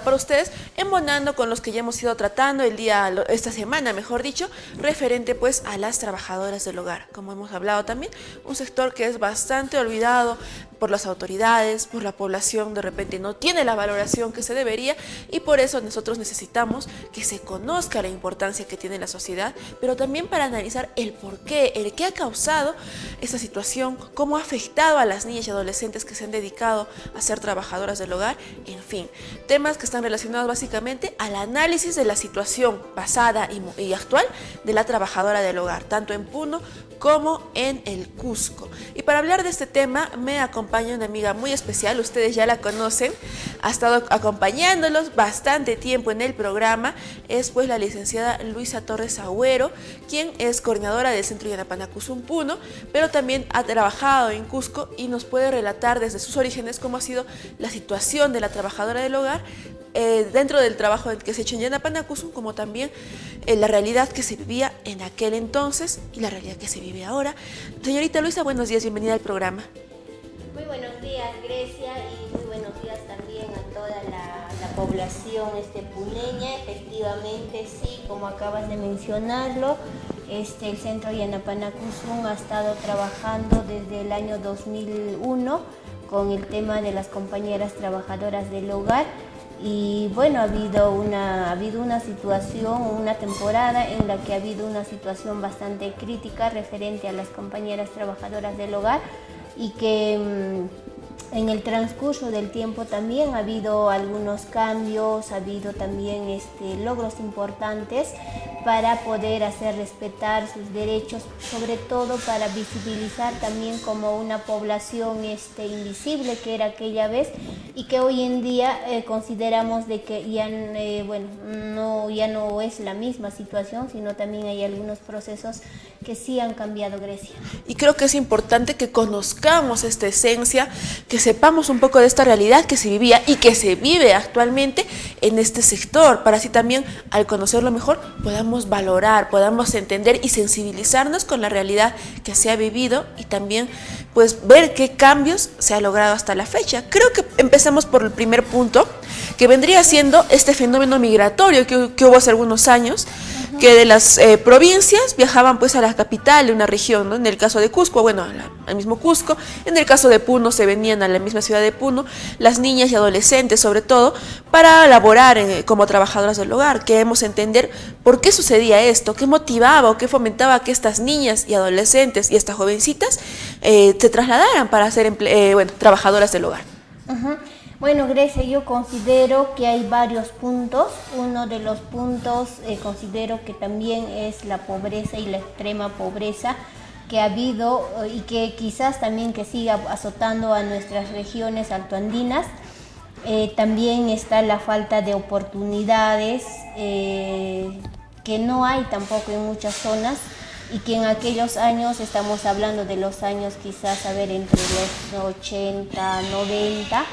para ustedes, embonando con los que ya hemos ido tratando esta semana, mejor dicho, referente pues a las trabajadoras del hogar. Como hemos hablado también, un sector que es bastante olvidado por las autoridades, por la población, de repente no tiene la valoración que se debería, y por eso nosotros necesitamos que se conozca la importancia que tiene la sociedad, pero también para analizar el por qué, el qué ha causado esta situación, cómo ha afectado a las niñas y adolescentes que se han dedicado a ser trabajadoras del hogar, en fin, temas que están relacionados básicamente al análisis de la situación pasada y actual de la trabajadora del hogar, tanto en Puno como en el Cusco. Y para hablar de este tema me acompaña una amiga muy especial, ustedes ya la conocen, ha estado acompañándolos bastante tiempo en el programa, es pues la licenciada Luisa Torres Agüero, quien es coordinadora del Centro Yanapanacuzum Puno, pero también ha trabajado en Cusco y nos puede relatar desde sus orígenes cómo ha sido la situación de la trabajadora del hogar dentro del trabajo que se ha hecho en Yanapanacuzum, como también la realidad que se vivía en aquel entonces y la realidad que se vive ahora. Señorita Luisa, buenos días, bienvenida al programa. Muy buenos días, Grecia, y muy buenos días también a toda la población puneña. Efectivamente, sí, como acabas de mencionarlo, el Centro Yanapanacuzum ha estado trabajando desde el año 2001 con el tema de las compañeras trabajadoras del hogar. Y bueno, ha habido una situación, una temporada en la que ha habido una situación bastante crítica referente a las compañeras trabajadoras del hogar, y que en el transcurso del tiempo también ha habido algunos cambios, ha habido también logros importantes para poder hacer respetar sus derechos, sobre todo para visibilizar también como una población invisible que era aquella vez, y que hoy en día consideramos de que ya no es la misma situación, sino también hay algunos procesos que sí han cambiado, Grecia. Y creo que es importante que conozcamos esta esencia, que sepamos un poco de esta realidad que se vivía y que se vive actualmente en este sector, para así también, al conocerlo mejor, podamos valorar, podamos entender y sensibilizarnos con la realidad que se ha vivido, y también pues ver qué cambios se ha logrado hasta la fecha. Creo que empecemos por el primer punto, que vendría siendo este fenómeno migratorio que hubo hace algunos años, que de las provincias viajaban pues a la capital de una región, ¿no? En el caso de Cusco, bueno, al mismo Cusco. En el caso de Puno, se venían a la misma ciudad de Puno las niñas y adolescentes, sobre todo, para laborar como trabajadoras del hogar. Queremos entender por qué sucedía esto, qué motivaba o qué fomentaba que estas niñas y adolescentes y estas jovencitas se trasladaran para ser trabajadoras del hogar. Bueno, Grecia, yo considero que hay varios puntos. Uno de los puntos considero que también es la pobreza y la extrema pobreza que ha habido, y que quizás también que siga azotando a nuestras regiones altoandinas. También está la falta de oportunidades que no hay tampoco en muchas zonas, y que en aquellos años, estamos hablando de los años quizás, entre los 80, 90,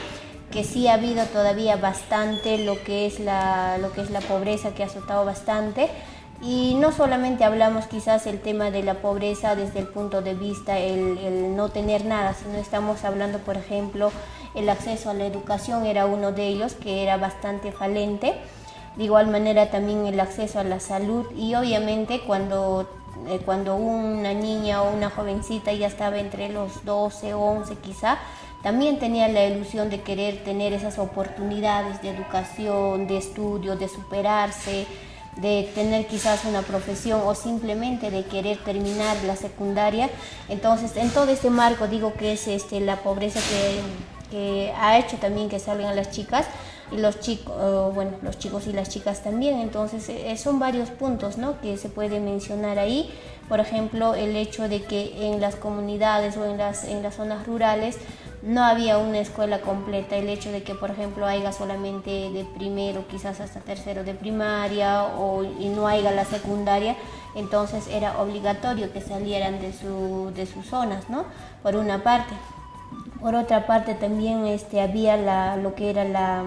que sí ha habido todavía bastante lo que es la pobreza, que ha azotado bastante. Y no solamente hablamos quizás el tema de la pobreza desde el punto de vista el no tener nada, sino estamos hablando, por ejemplo, el acceso a la educación era uno de ellos, que era bastante falente. De igual manera también el acceso a la salud, y obviamente cuando una niña o una jovencita ya estaba entre los 12 o 11 quizá, también tenía la ilusión de querer tener esas oportunidades de educación, de estudio, de superarse, de tener quizás una profesión, o simplemente de querer terminar la secundaria. Entonces, en todo este marco digo que es la pobreza que ha hecho también que salgan las chicas y los chicos y las chicas también. Entonces, son varios puntos, ¿no?, que se puede mencionar ahí. Por ejemplo, el hecho de que en las comunidades o en las zonas rurales no había una escuela completa, el hecho de que, por ejemplo, haya solamente de primero, quizás hasta tercero de primaria, y no haya la secundaria. Entonces era obligatorio que salieran de sus zonas, ¿no?, por una parte. Por otra parte también había lo que era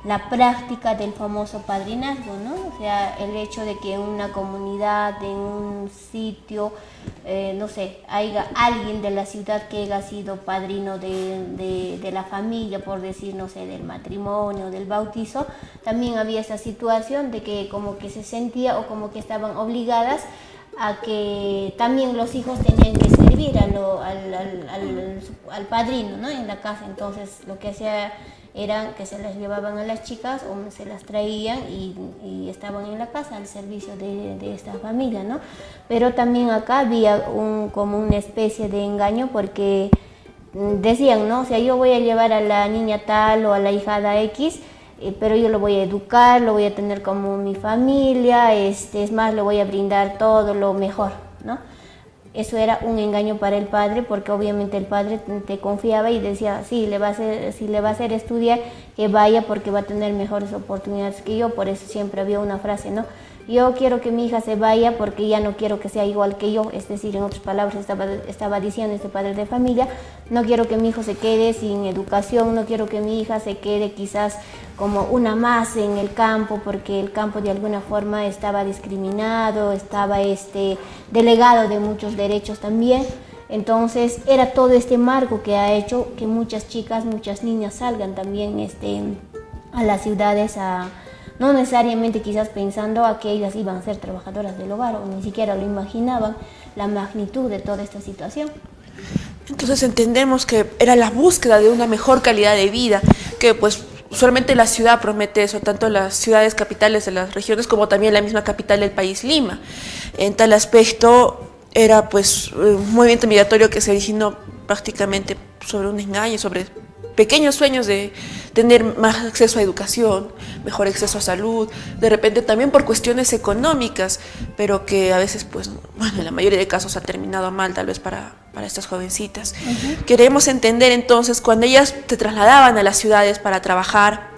la práctica del famoso padrinazgo, ¿no? O sea, el hecho de que en una comunidad, en un sitio, no sé, haya alguien de la ciudad que haya sido padrino de la familia, por decir, no sé, del matrimonio, del bautizo, también había esa situación de que como que se sentía o como que estaban obligadas a que también los hijos tenían que servir al padrino, ¿no? En la casa. Entonces lo que hacía eran que se las llevaban a las chicas o se las traían y estaban en la casa al servicio de esta familia, ¿no? Pero también acá había como una especie de engaño porque decían, ¿no? O sea, yo voy a llevar a la niña tal o a la hijada X, pero yo lo voy a educar, lo voy a tener como mi familia, es más, le voy a brindar todo lo mejor, ¿no? Eso era un engaño para el padre, porque obviamente el padre te confiaba y decía, sí, si le va a hacer estudiar, que vaya porque va a tener mejores oportunidades que yo. Por eso siempre había una frase, ¿no? Yo quiero que mi hija se vaya porque ya no quiero que sea igual que yo. Es decir, en otras palabras, estaba diciendo este padre de familia, no quiero que mi hijo se quede sin educación, no quiero que mi hija se quede quizás como una más en el campo, porque el campo de alguna forma estaba discriminado, estaba delegado de muchos derechos también. Entonces era todo este marco que ha hecho que muchas chicas, muchas niñas salgan también a las ciudades no necesariamente quizás pensando a que ellas iban a ser trabajadoras del hogar o ni siquiera lo imaginaban la magnitud de toda esta situación. Entonces entendemos que era la búsqueda de una mejor calidad de vida, que pues usualmente la ciudad promete eso, tanto las ciudades capitales de las regiones como también la misma capital del país, Lima. En tal aspecto era pues un movimiento migratorio que se originó prácticamente sobre un engaño, sobre pequeños sueños de tener más acceso a educación, mejor acceso a salud, de repente también por cuestiones económicas, pero que a veces, pues, bueno, en la mayoría de casos ha terminado mal, tal vez para estas jovencitas. Queremos entender entonces, cuando ellas se trasladaban a las ciudades para trabajar,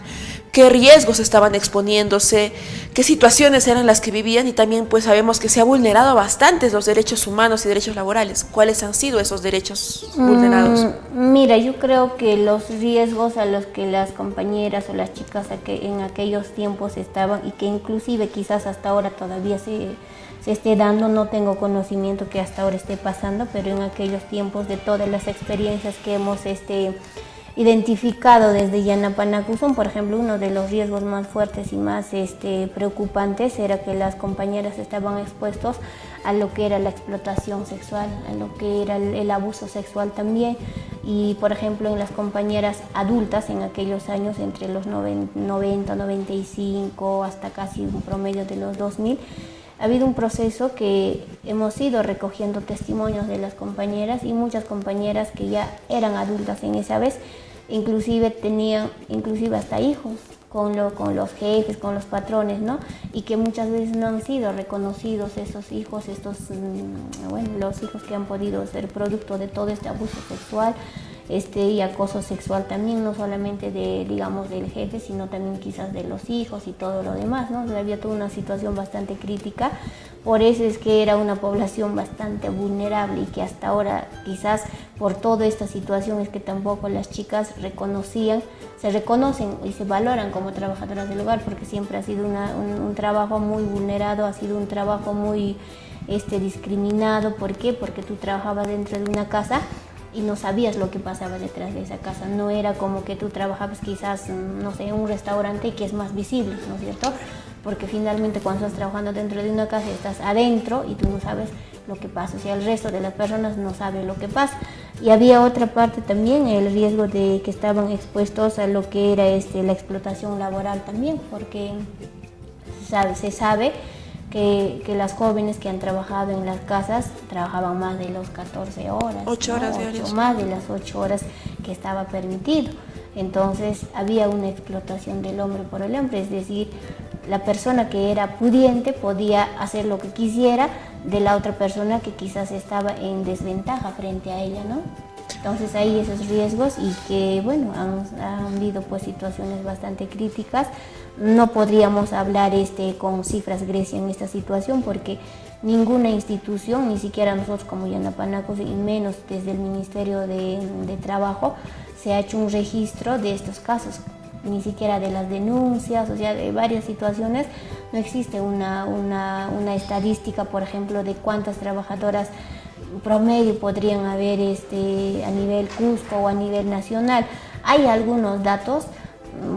qué riesgos estaban exponiéndose, qué situaciones eran las que vivían, y también pues sabemos que se ha vulnerado bastante los derechos humanos y derechos laborales. ¿Cuáles han sido esos derechos vulnerados? Mira, yo creo que los riesgos a los que las compañeras o las chicas en aquellos tiempos estaban, y que inclusive quizás hasta ahora todavía se esté dando, no tengo conocimiento que hasta ahora esté pasando, pero en aquellos tiempos, de todas las experiencias que hemos identificado desde Yanapanacuzón, por ejemplo, uno de los riesgos más fuertes y más preocupantes era que las compañeras estaban expuestos a lo que era la explotación sexual, a lo que era el abuso sexual también. Y por ejemplo, en las compañeras adultas en aquellos años, entre los 90, 95 hasta casi un promedio de los 2000, ha habido un proceso que hemos ido recogiendo testimonios de las compañeras, y muchas compañeras que ya eran adultas en esa vez, inclusive tenían hasta hijos con los jefes, con los patrones, ¿no? Y que muchas veces no han sido reconocidos esos hijos, los hijos que han podido ser producto de todo este abuso sexual y acoso sexual también, no solamente del jefe, sino también quizás de los hijos y todo lo demás, ¿no? O sea, había toda una situación bastante crítica. Por eso es que era una población bastante vulnerable, y que hasta ahora, quizás por toda esta situación, es que tampoco las chicas se reconocen y se valoran como trabajadoras del hogar, porque siempre ha sido un trabajo muy vulnerado, ha sido un trabajo muy discriminado. ¿Por qué? Porque tú trabajabas dentro de una casa y no sabías lo que pasaba detrás de esa casa. No era como que tú trabajabas quizás, no sé, en un restaurante, que es más visible, ¿no es cierto? Porque finalmente cuando estás trabajando dentro de una casa, estás adentro y tú no sabes lo que pasa. O sea, el resto de las personas no sabe lo que pasa. Y había otra parte también, el riesgo de que estaban expuestos a lo que era la explotación laboral también, porque se sabe que las jóvenes que han trabajado en las casas trabajaban más de las 14 horas. 8 horas diarias. Más de las 8 horas que estaba permitido. Entonces había una explotación del hombre por el hombre, es decir, la persona que era pudiente podía hacer lo que quisiera de la otra persona que quizás estaba en desventaja frente a ella, ¿no? Entonces hay esos riesgos, y que bueno, han habido pues situaciones bastante críticas. No podríamos hablar con cifras Grecia en esta situación, porque ninguna institución, ni siquiera nosotros como Yanapanacos, y menos desde el Ministerio de Trabajo, se ha hecho un registro de estos casos. ni siquiera de las denuncias, o sea, de varias situaciones. No existe una estadística, por ejemplo, de cuántas trabajadoras promedio podrían haber a nivel Cusco o a nivel nacional. Hay algunos datos,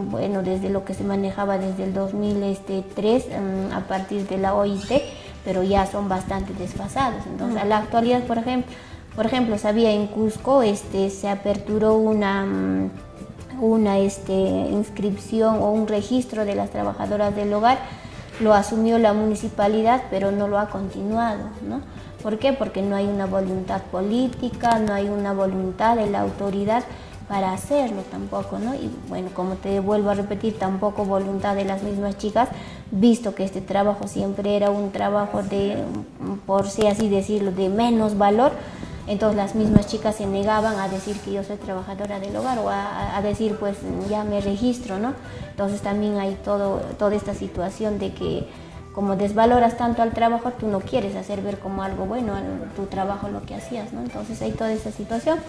bueno, desde lo que se manejaba desde el 2003 a partir de la OIT, pero ya son bastante desfasados. Entonces, a la actualidad, por ejemplo, sabía en Cusco se aperturó una inscripción o un registro de las trabajadoras del hogar. Lo asumió la municipalidad, pero no lo ha continuado, ¿no? ¿Por qué? Porque no hay una voluntad política, no hay una voluntad de la autoridad para hacerlo tampoco, ¿no? Y bueno, como te vuelvo a repetir, tampoco voluntad de las mismas chicas, visto que este trabajo siempre era un trabajo de, por así decirlo, de menos valor. Entonces las mismas chicas se negaban a decir que yo soy trabajadora del hogar o a decir pues ya me registro, ¿no? Entonces también hay toda esta situación de que como desvaloras tanto al trabajo, tú no quieres hacer ver como algo bueno tu trabajo, lo que hacías, ¿no? Entonces hay toda esta situación.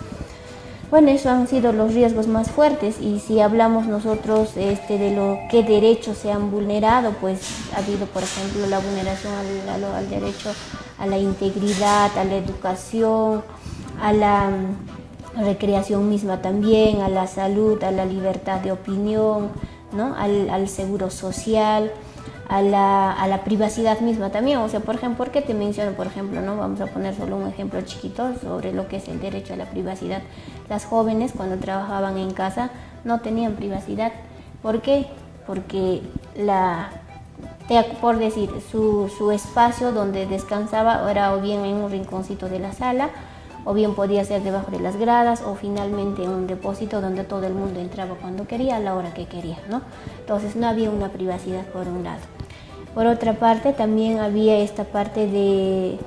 Bueno, esos han sido los riesgos más fuertes, y si hablamos nosotros de lo que derechos se han vulnerado, pues ha habido, por ejemplo, la vulneración al derecho a la integridad, a la educación, a la recreación misma también, a la salud, a la libertad de opinión, ¿no? al seguro social, a la privacidad misma también. O sea, por ejemplo, ¿por qué te menciono, por ejemplo, no? Vamos a poner solo un ejemplo chiquito sobre lo que es el derecho a la privacidad. Las jóvenes cuando trabajaban en casa no tenían privacidad. ¿Por qué? Porque por decir, su espacio donde descansaba era o bien en un rinconcito de la sala, o bien podía ser debajo de las gradas, o finalmente en un depósito donde todo el mundo entraba cuando quería, a la hora que quería, ¿no? Entonces no había una privacidad por un lado. Por otra parte, también había esta parte de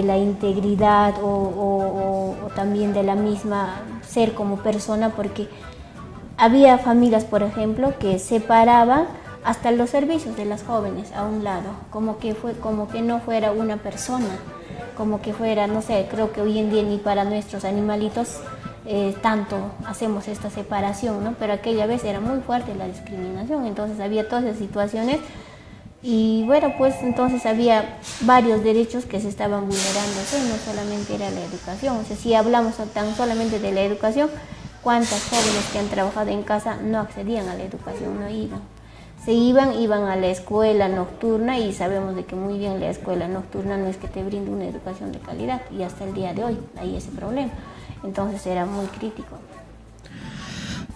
la integridad o también de la misma ser como persona, porque había familias, por ejemplo, que separaban hasta los servicios de las jóvenes a un lado, como que no fuera una persona, como que fuera, no sé, creo que hoy en día ni para nuestros animalitos tanto hacemos esta separación, ¿no? Pero aquella vez era muy fuerte la discriminación, entonces había todas esas situaciones. Y bueno, pues entonces había varios derechos que se estaban vulnerándose, no solamente era la educación. O sea, si hablamos tan solamente de la educación, ¿cuántas jóvenes que han trabajado en casa no accedían a la educación, no iban? Iban a la escuela nocturna, y sabemos de que muy bien la escuela nocturna no es que te brinde una educación de calidad, y hasta el día de hoy hay ese problema. Entonces era muy crítico.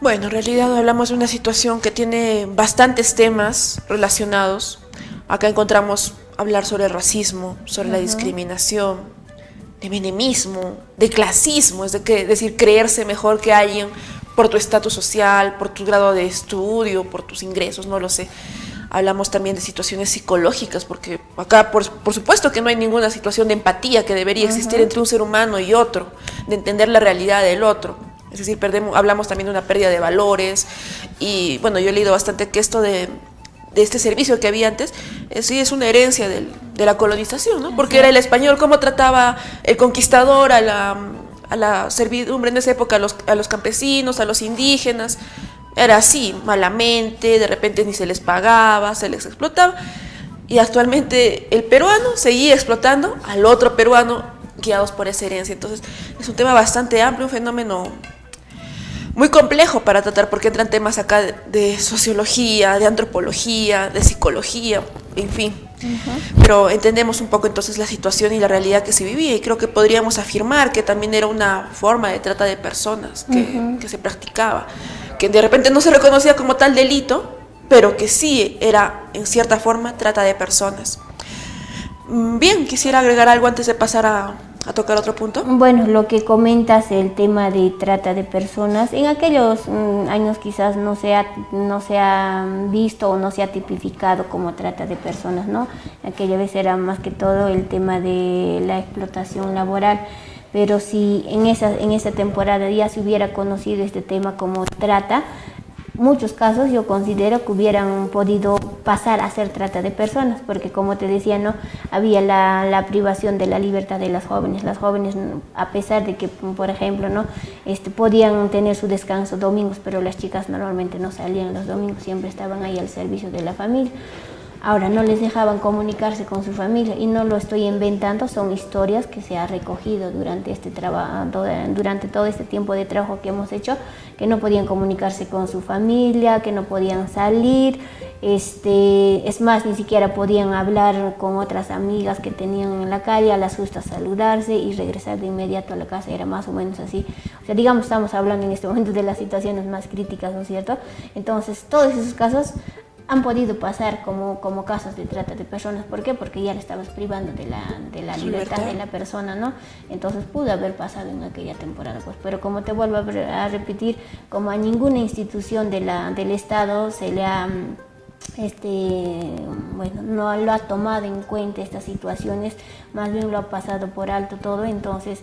Bueno, en realidad hablamos de una situación que tiene bastantes temas relacionados. Acá encontramos hablar sobre el racismo, sobre la discriminación, de menemismo, de clasismo, es decir, creerse mejor que alguien por tu estatus social, por tu grado de estudio, por tus ingresos, no lo sé. Hablamos también de situaciones psicológicas, porque acá por supuesto que no hay ninguna situación de empatía que debería existir entre un ser humano y otro, de entender la realidad del otro. Es decir, hablamos también de una pérdida de valores. Y bueno, yo he leído bastante que esto de este servicio que había antes, sí es una herencia de la colonización, ¿no? Porque era el español, cómo trataba el conquistador a la servidumbre en esa época, a los campesinos, a los indígenas. Era así, malamente, de repente ni se les pagaba, se les explotaba. Y actualmente el peruano seguía explotando al otro peruano, guiados por esa herencia. Entonces es un tema bastante amplio, un fenómeno muy complejo para tratar, porque entran temas acá de sociología, de antropología, de psicología, en fin. Pero entendemos un poco entonces la situación y la realidad que se vivía, y creo que podríamos afirmar que también era una forma de trata de personas que se practicaba, que de repente no se reconocía como tal delito, pero que sí era en cierta forma trata de personas. Bien, quisiera agregar algo antes de pasar a tocar otro punto. Bueno, lo que comentas, el tema de trata de personas, en aquellos años quizás no se ha visto o no se ha tipificado como trata de personas, ¿no? Aquella vez era más que todo el tema de la explotación laboral, pero si en esa temporada ya se hubiera conocido este tema como trata, muchos casos yo considero que hubieran podido pasar a ser trata de personas, porque como te decía, no había la privación de la libertad de las jóvenes. Las jóvenes, a pesar de que, por ejemplo, no podían tener su descanso domingos, pero las chicas normalmente no salían los domingos, siempre estaban ahí al servicio de la familia. Ahora no les dejaban comunicarse con su familia, y no lo estoy inventando, son historias que se ha recogido durante este trabajo, durante todo este tiempo de trabajo que hemos hecho, que no podían comunicarse con su familia, que no podían salir, es más, ni siquiera podían hablar con otras amigas que tenían en la calle, a las justas saludarse y regresar de inmediato a la casa, era más o menos así. O sea, digamos, estamos hablando en este momento de las situaciones más críticas, ¿no es cierto? Entonces, todos esos casos han podido pasar como casos de trata de personas. ¿Por qué? Porque ya le estabas privando de la libertad de la persona, ¿no? Entonces pudo haber pasado en aquella temporada, pues. Pero como te vuelvo a repetir, como a ninguna institución del Estado se le ha, no lo ha tomado en cuenta estas situaciones, más bien lo ha pasado por alto todo, entonces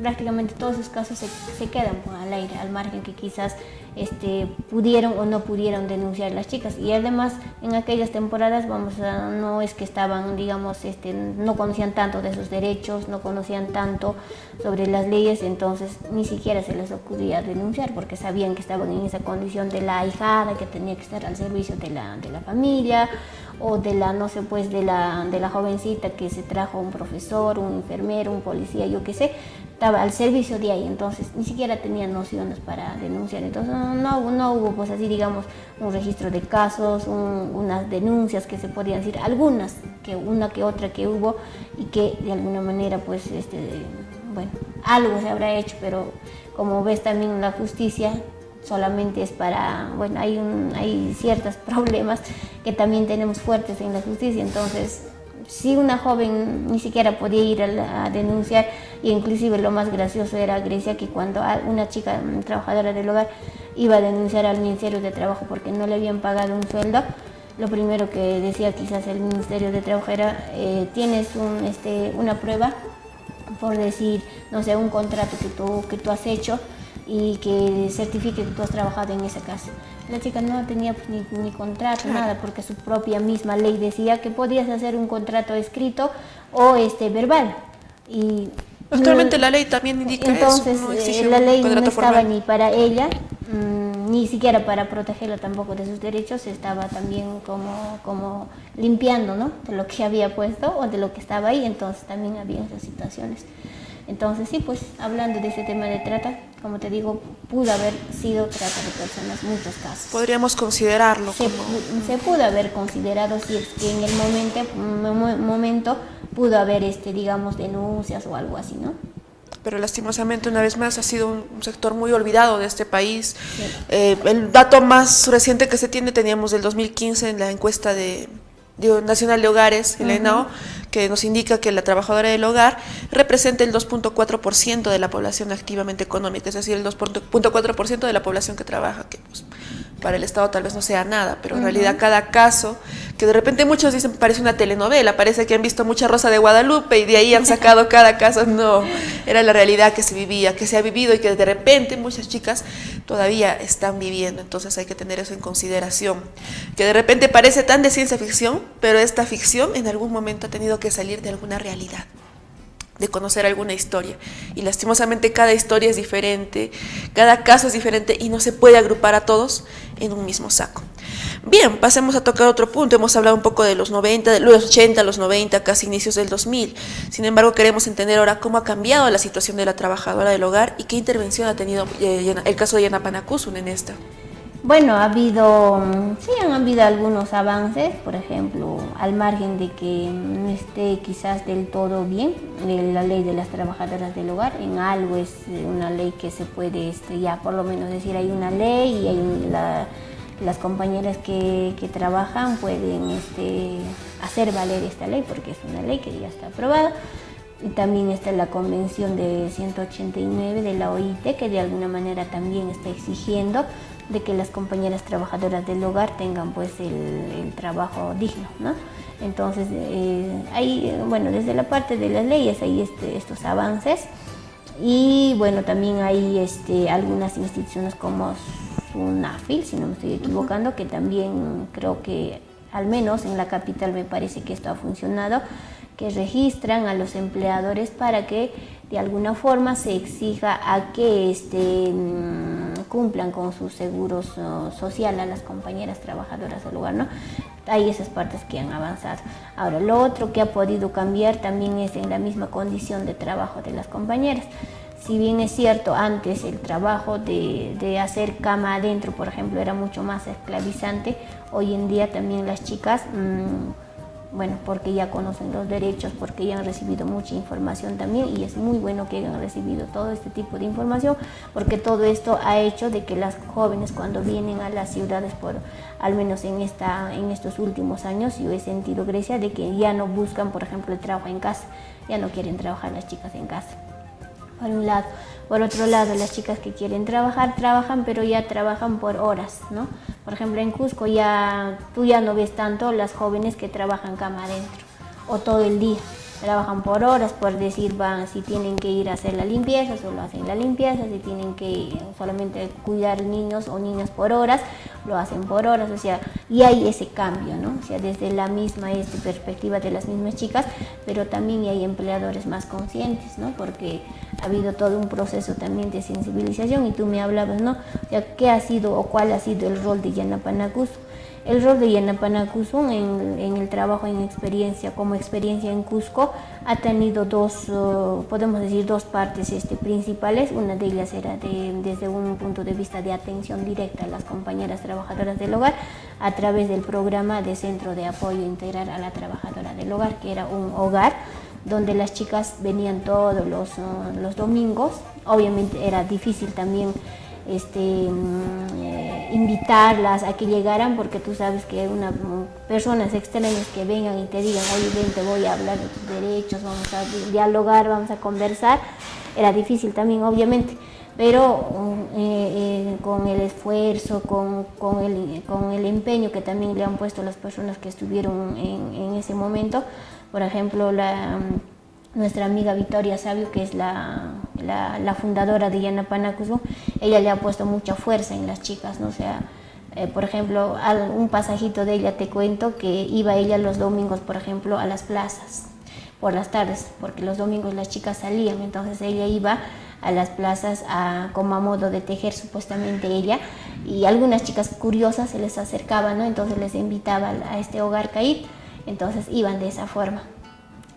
prácticamente todos esos casos se quedan al aire, al margen que quizás pudieron o no pudieron denunciar las chicas. Y además en aquellas temporadas no es que estaban, digamos, no conocían tanto de sus derechos, no conocían tanto sobre las leyes, entonces ni siquiera se les ocurría denunciar, porque sabían que estaban en esa condición de la ahijada que tenía que estar al servicio de la familia, o de la, no sé, pues de la jovencita que se trajo un profesor, un enfermero, un policía, yo qué sé, estaba al servicio de ahí, entonces ni siquiera tenían nociones para denunciar. Entonces no hubo, pues así, digamos, un registro de casos, unas denuncias que se podían decir, algunas, que una que otra que hubo, y que de alguna manera, pues, algo se habrá hecho, pero como ves también la justicia solamente es para, hay ciertos problemas que también tenemos fuertes en la justicia. Entonces, si una joven ni siquiera podía ir a denunciar, y inclusive lo más gracioso era, Grecia, que cuando una chica trabajadora del hogar iba a denunciar al Ministerio de Trabajo porque no le habían pagado un sueldo, lo primero que decía quizás el Ministerio de Trabajo era, tienes una prueba, por decir, no sé, un contrato que tú has hecho y que certifique que tú has trabajado en esa casa. La chica no tenía pues, ni contrato, nada, porque su propia misma ley decía que podías hacer un contrato escrito o verbal. Y actualmente la ley también indica entonces, eso. Entonces, la ley no estaba formal ni para ella, ni siquiera para protegerla tampoco de sus derechos, estaba también como limpiando, ¿no?, de lo que había puesto o de lo que estaba ahí. Entonces también había esas situaciones. Entonces sí, pues hablando de ese tema de trata, como te digo, pudo haber sido trata de personas, muchos casos. Podríamos considerarlo Se pudo haber considerado, si es que en el momento pudo haber, digamos, denuncias o algo así, ¿no? Pero lastimosamente, una vez más, ha sido un sector muy olvidado de este país. Sí. El dato más reciente que se tiene, teníamos del 2015 en la encuesta nacional de hogares, el ENAO, que nos indica que la trabajadora del hogar representa el 2.4% de la población activamente económica, es decir, el 2.4% de la población que trabaja, que pues, para el Estado tal vez no sea nada, pero en realidad cada caso, que de repente muchos dicen parece una telenovela, parece que han visto mucha Rosa de Guadalupe y de ahí han sacado cada caso, no, era la realidad que se vivía, que se ha vivido y que de repente muchas chicas todavía están viviendo. Entonces hay que tener eso en consideración, que de repente parece tan de ciencia ficción, pero esta ficción en algún momento ha tenido que salir de alguna realidad, de conocer alguna historia, y lastimosamente cada historia es diferente, cada caso es diferente y no se puede agrupar a todos en un mismo saco. Bien, pasemos a tocar otro punto. Hemos hablado un poco de los 90, de los 80, los 90, casi inicios del 2000. Sin embargo, queremos entender ahora cómo ha cambiado la situación de la trabajadora del hogar y qué intervención ha tenido el caso de Yanapana Kusun en esta. Bueno, han habido algunos avances, por ejemplo, al margen de que no esté quizás del todo bien la ley de las trabajadoras del hogar. En algo es una ley que se puede ya por lo menos decir, hay una ley y hay las compañeras que trabajan pueden hacer valer esta ley, porque es una ley que ya está aprobada. Y también está la Convención de 189 de la OIT, que de alguna manera también está exigiendo de que las compañeras trabajadoras del hogar tengan pues el trabajo digno, ¿no? Entonces, desde la parte de las leyes hay estos avances, y bueno, también hay algunas instituciones como un AFIL, si no me estoy equivocando, que también creo que al menos en la capital me parece que esto ha funcionado, que registran a los empleadores para que de alguna forma se exija a que cumplan con sus seguros social a las compañeras trabajadoras del hogar, ¿no? Hay esas partes que han avanzado. Ahora, lo otro que ha podido cambiar también es en la misma condición de trabajo de las compañeras. Si bien es cierto, antes el trabajo de hacer cama adentro, por ejemplo, era mucho más esclavizante, hoy en día también las chicas, bueno, porque ya conocen los derechos, porque ya han recibido mucha información también, y es muy bueno que hayan recibido todo este tipo de información, porque todo esto ha hecho de que las jóvenes cuando vienen a las ciudades, al menos en estos últimos años, yo he sentido, Grecia, de que ya no buscan, por ejemplo, el trabajo en casa, ya no quieren trabajar las chicas en casa. Por un lado. Por otro lado, las chicas que quieren trabajar, trabajan, pero ya trabajan por horas, ¿no? Por ejemplo, en Cusco tú ya no ves tanto las jóvenes que trabajan cama adentro, o todo el día. Trabajan por horas, por decir, si tienen que ir a hacer la limpieza, solo hacen la limpieza, si tienen que solamente cuidar niños o niñas por horas, lo hacen por horas, o sea, y hay ese cambio, ¿no? O sea, desde la misma perspectiva de las mismas chicas, pero también hay empleadores más conscientes, ¿no? Porque ha habido todo un proceso también de sensibilización, y tú me hablabas, ¿no? O sea, ¿qué ha sido o cuál ha sido el rol de Yanapanacusú? El rol de Yanapanacusú en el trabajo como experiencia en Cusco ha tenido podemos decir, dos partes principales. Una de ellas era desde un punto de vista de atención directa a las compañeras trabajadoras del hogar a través del programa de Centro de Apoyo Integral a la Trabajadora del Hogar, que era un hogar donde las chicas venían todos los domingos. Obviamente era difícil también invitarlas a que llegaran, porque tú sabes que personas extrañas que vengan y te digan, oye, ven, te voy a hablar de tus derechos, vamos a dialogar, vamos a conversar, era difícil también, obviamente, pero con el esfuerzo, con el empeño que también le han puesto las personas que estuvieron en ese momento. Por ejemplo, nuestra amiga Victoria Sabio, que es la fundadora de Yanapanacusú, ella le ha puesto mucha fuerza en las chicas, ¿no? O sea, por ejemplo, un pasajito de ella te cuento, que iba ella los domingos, por ejemplo, a las plazas por las tardes, porque los domingos las chicas salían, entonces ella iba a las plazas como a modo de tejer, supuestamente ella, y algunas chicas curiosas se les acercaban, ¿no? Entonces les invitaba a este hogar Caid, entonces iban de esa forma.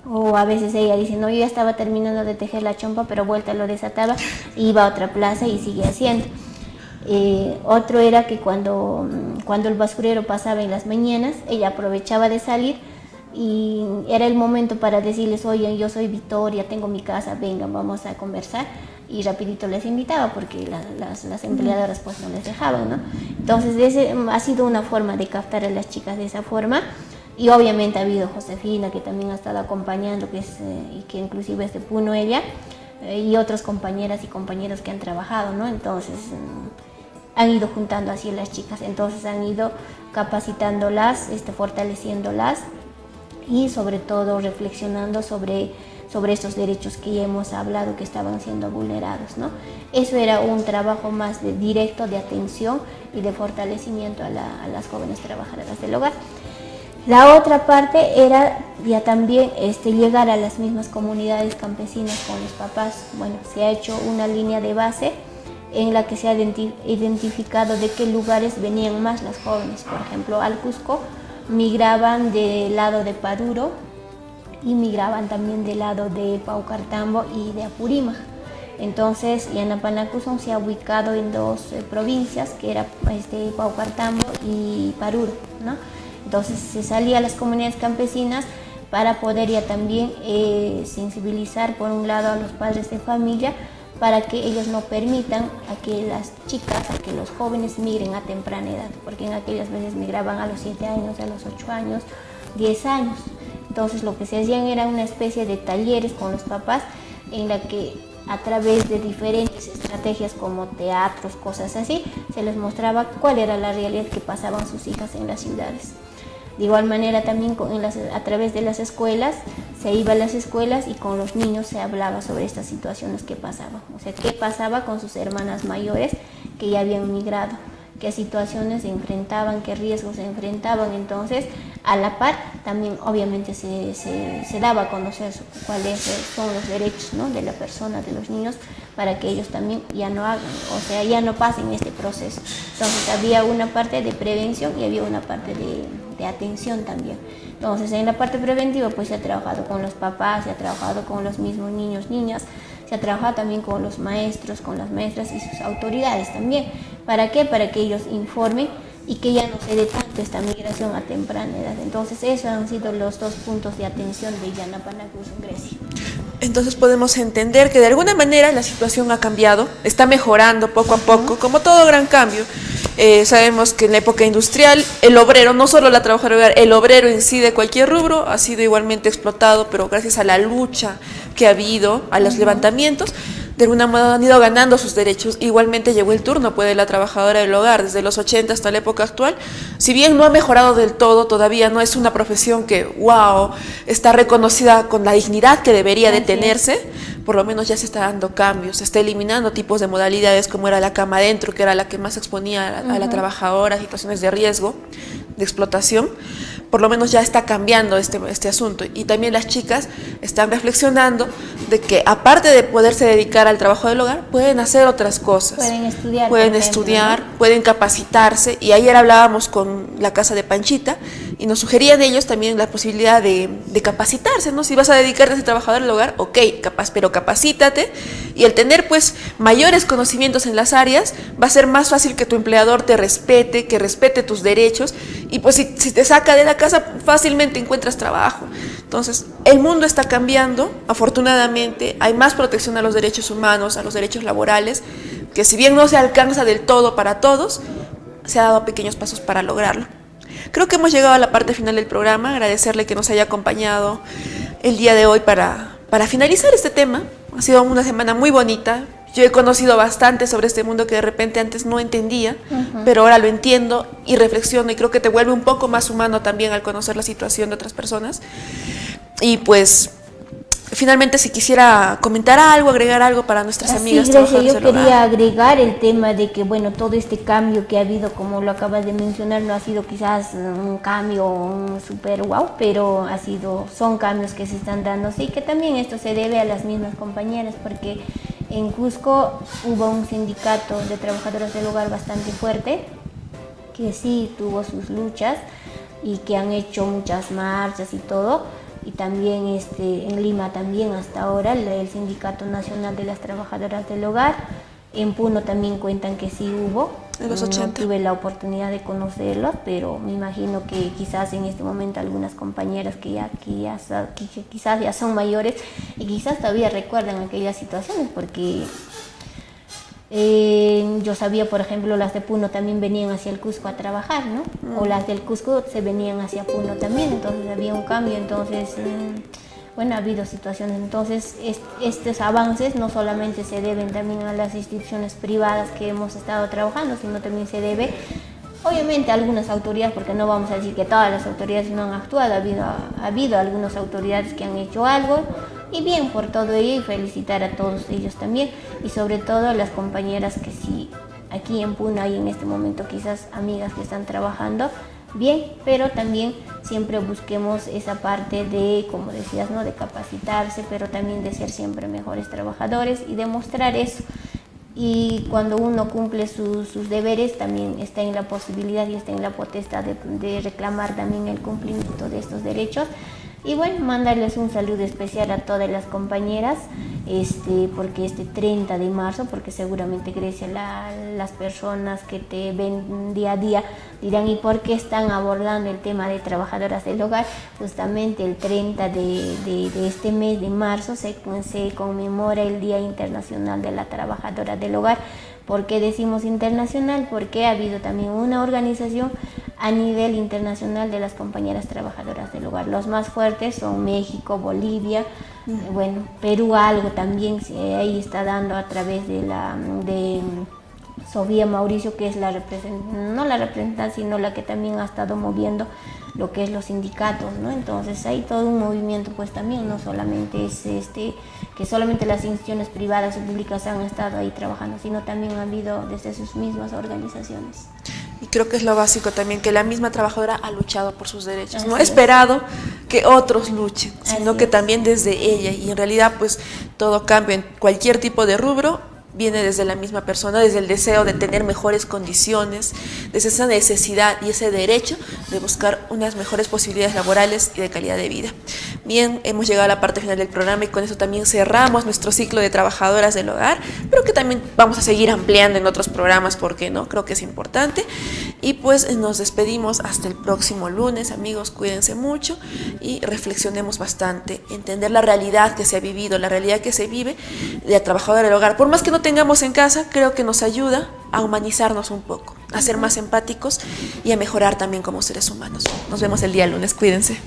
O a veces ella dice, no, yo ya estaba terminando de tejer la chompa, pero vuelta lo desataba, iba a otra plaza y sigue haciendo. Otro era que cuando el basurero pasaba en las mañanas, ella aprovechaba de salir y era el momento para decirles, oye, yo soy Victoria, tengo mi casa, vengan, vamos a conversar, y rapidito les invitaba porque las empleadoras pues no les dejaban, ¿no? Entonces ha sido una forma de captar a las chicas de esa forma. Y obviamente ha habido Josefina, que también ha estado acompañando, y que inclusive es de Puno ella, y otras compañeras y compañeros que han trabajado, ¿no? Entonces han ido juntando así a las chicas, entonces han ido capacitándolas, fortaleciéndolas, y sobre todo reflexionando sobre estos derechos que ya hemos hablado que estaban siendo vulnerados, ¿no? Eso era un trabajo más directo de atención y de fortalecimiento a las jóvenes trabajadoras del hogar. La otra parte era ya también llegar a las mismas comunidades campesinas con los papás. Bueno, se ha hecho una línea de base en la que se ha identificado de qué lugares venían más las jóvenes. Por ejemplo, al Cusco migraban del lado de Paruro y migraban también del lado de Paucartambo y de Apurímac. Entonces, Yanapanacusú se ha ubicado en dos provincias, que era Paucartambo y Paruro, ¿no? Entonces se salía a las comunidades campesinas para poder ya también sensibilizar por un lado a los padres de familia, para que ellos no permitan a que las chicas, a que los jóvenes migren a temprana edad, porque en aquellas veces migraban a los 7 años, a los 8 años, 10 años. Entonces lo que se hacían era una especie de talleres con los papás, en la que a través de diferentes estrategias como teatros, cosas así, se les mostraba cuál era la realidad que pasaban sus hijas en las ciudades. De igual manera también a través de las escuelas, se iba a las escuelas y con los niños se hablaba sobre estas situaciones que pasaban. O sea, qué pasaba con sus hermanas mayores que ya habían migrado, qué situaciones se enfrentaban, qué riesgos se enfrentaban. Entonces, a la par, también obviamente se daba a conocer cuáles son los derechos, ¿no?, de la persona, de los niños, para que ellos también ya no hagan, o sea, ya no pasen este proceso. Entonces, había una parte de prevención y había una parte de atención también. Entonces, en la parte preventiva, pues se ha trabajado con los papás, se ha trabajado con los mismos niños, niñas, se ha trabajado también con los maestros, con las maestras y sus autoridades también. ¿Para qué? Para que ellos informen y que ya no se dé tanto esta migración a temprana edad. Entonces, esos han sido los 2 puntos de atención de Yanapanacus en Grecia. Entonces podemos entender que de alguna manera la situación ha cambiado, está mejorando poco a poco, como todo gran cambio. Sabemos que en la época industrial el obrero, no solo la trabajadora, el obrero en sí de cualquier rubro ha sido igualmente explotado, pero gracias a la lucha que ha habido, a los levantamientos, de alguna manera han ido ganando sus derechos. Igualmente llegó el turno pues, de la trabajadora del hogar, desde los 80 hasta la época actual. Si bien no ha mejorado del todo, todavía no es una profesión que, wow, está reconocida con la dignidad que debería de tenerse. Por lo menos ya se está dando cambios, se está eliminando tipos de modalidades como era la cama adentro, que era la que más exponía a la trabajadora a situaciones de riesgo, de explotación. Por lo menos ya está cambiando este asunto. Y también las chicas están reflexionando de que aparte de poderse dedicar al trabajo del hogar, pueden hacer otras cosas. Pueden estudiar, ¿no?, pueden capacitarse. Y ayer hablábamos con la casa de Panchita y nos sugerían ellos también la posibilidad de capacitarse, ¿no? Si vas a dedicarte a ser trabajador del hogar, ok, pero capacítate. Y el tener pues mayores conocimientos en las áreas, va a ser más fácil que tu empleador te respete, que respete tus derechos. Y pues si te saca de la casa, fácilmente encuentras trabajo. Entonces, el mundo está cambiando, afortunadamente, hay más protección a los derechos humanos, a los derechos laborales, que si bien no se alcanza del todo para todos, se ha dado pequeños pasos para lograrlo. Creo que hemos llegado a la parte final del programa, agradecerle que nos haya acompañado el día de hoy para finalizar este tema. Ha sido una semana muy bonita. Yo he conocido bastante sobre este mundo que de repente antes no entendía, pero ahora lo entiendo y reflexiono y creo que te vuelve un poco más humano también al conocer la situación de otras personas. Y pues, finalmente, si quisiera comentar algo, agregar algo para nuestras amigas trabajadoras del hogar. Yo quería agregar el tema de que, bueno, todo este cambio que ha habido, como lo acabas de mencionar, no ha sido quizás un cambio súper wow, pero son cambios que se están dando. Sí, que también esto se debe a las mismas compañeras, porque en Cusco hubo un sindicato de trabajadoras del hogar bastante fuerte, que sí tuvo sus luchas y que han hecho muchas marchas y todo. Y también en Lima también hasta ahora el Sindicato Nacional de las Trabajadoras del Hogar. En Puno también cuentan que sí hubo. En los 80. No tuve la oportunidad de conocerlos, pero me imagino que quizás en este momento algunas compañeras que quizás ya son mayores y quizás todavía recuerdan aquellas situaciones, porque yo sabía, por ejemplo, las de Puno también venían hacia el Cusco a trabajar, ¿no? O las del Cusco se venían hacia Puno también, entonces había un cambio. Entonces, bueno, ha habido situaciones. Entonces, estos avances no solamente se deben también a las instituciones privadas que hemos estado trabajando, sino también se debe, obviamente, a algunas autoridades, porque no vamos a decir que todas las autoridades no han actuado, ha habido algunas autoridades que han hecho algo. Y bien, por todo ello, y felicitar a todos ellos también, y sobre todo a las compañeras que sí, aquí en Puno hay en este momento quizás amigas que están trabajando bien, pero también siempre busquemos esa parte de, como decías, ¿no?, de capacitarse, pero también de ser siempre mejores trabajadores y demostrar eso. Y cuando uno cumple sus deberes, también está en la posibilidad y está en la potestad de reclamar también el cumplimiento de estos derechos. Y bueno, mandarles un saludo especial a todas las compañeras, porque 30 de marzo, porque seguramente Grecia, las personas que te ven día a día dirán, ¿y por qué están abordando el tema de trabajadoras del hogar? Justamente el 30 de este mes de marzo se conmemora el Día Internacional de la Trabajadora del Hogar. ¿Por qué decimos internacional? Porque ha habido también una organización a nivel internacional de las compañeras trabajadoras del hogar. Los más fuertes son México, Bolivia, bueno, Perú algo también ahí está dando a través de Sofía Mauricio, que es no la representante, sino la que también ha estado moviendo lo que es los sindicatos, ¿no? Entonces hay todo un movimiento, pues también no solamente es que solamente las instituciones privadas o públicas han estado ahí trabajando, sino también ha habido desde sus mismas organizaciones. Y creo que es lo básico también, que la misma trabajadora ha luchado por sus derechos, Así no ha es. esperado que otros luchen, sino Así que es. también desde ella, y en realidad pues todo cambio en cualquier tipo de rubro viene desde la misma persona, desde el deseo de tener mejores condiciones, desde esa necesidad y ese derecho de buscar unas mejores posibilidades laborales y de calidad de vida. Bien, hemos llegado a la parte final del programa y con eso también cerramos nuestro ciclo de trabajadoras del hogar, pero que también vamos a seguir ampliando en otros programas, porque no, creo que es importante. Y pues nos despedimos hasta el próximo lunes, amigos, cuídense mucho y reflexionemos bastante, entender la realidad que se ha vivido, la realidad que se vive de la trabajadora del hogar. Por más que no tengamos en casa, creo que nos ayuda a humanizarnos un poco, a ser más empáticos y a mejorar también como seres humanos. Nos vemos el día lunes, cuídense.